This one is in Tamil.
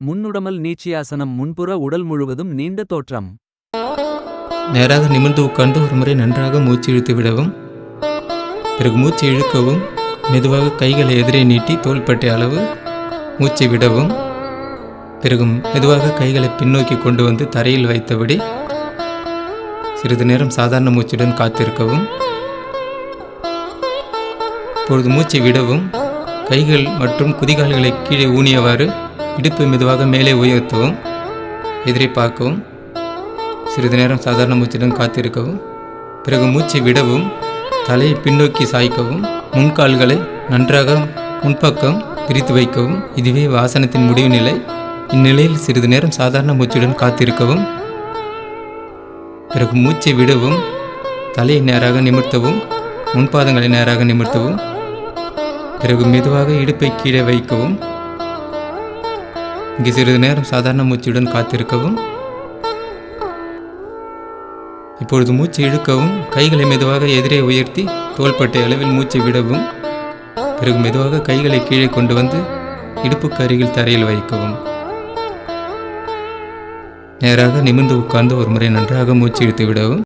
முன்னுடமல் நீட்சியாசனம் முன்புற உடல் முழுவதும் நீண்ட தோற்றம். நேராக நிமிர்ந்து உட்கார்ந்து ஒரு முறை நன்றாக மூச்சு இழுத்து விடவும். பிறகு மூச்சு இழுக்கவும். மெதுவாக கைகளை எதிரே நீட்டி தோள்பட்டை அளவு மூச்சை விடவும். பிறகு மெதுவாக கைகளை பின்னோக்கி கொண்டு வந்து தரையில் வைத்தபடி சிறிது நேரம் சாதாரண மூச்சுடன் காத்திருக்கவும். இப்பொழுது மூச்சை விடவும். கைகள் மற்றும் குதிகால்களை கீழே ஊனியவாறு இடுப்பை மெதுவாக மேலே உயர்த்தவும். எதிரே பார்க்கவும். சிறிது நேரம் சாதாரண மூச்சுடன் காத்திருக்கவும். பிறகு மூச்சை விடவும். தலையை பின்னோக்கி சாய்க்கவும். முன்கால்களை நன்றாக முன்பக்கம் பிரித்து வைக்கவும். இதுவே ஆசனத்தின் முடிவு நிலை. இந்நிலையில் சிறிது நேரம் சாதாரண மூச்சுடன் காத்திருக்கவும். பிறகு மூச்சை விடவும். தலையை நேராக நிமிர்த்தவும். முன்பாதங்களை நேராக நிமிர்த்தவும். பிறகு மெதுவாக இடுப்பை கீழே வைக்கவும். இங்கே சிறிது நேரம் சாதாரண மூச்சுடன் காத்திருக்கவும். இப்பொழுது மூச்சு இழுக்கவும். கைகளை மெதுவாக எதிரே உயர்த்தி தோள்பட்டை அளவில் மூச்சை விடவும். பிறகு மெதுவாக கைகளை கீழே கொண்டு வந்து இடுப்புக்கு அருகில் தரையில் வைக்கவும். நேராக நிமிர்ந்து உட்கார்ந்து ஒரு முறை நன்றாக மூச்சு இழுத்து விடவும்.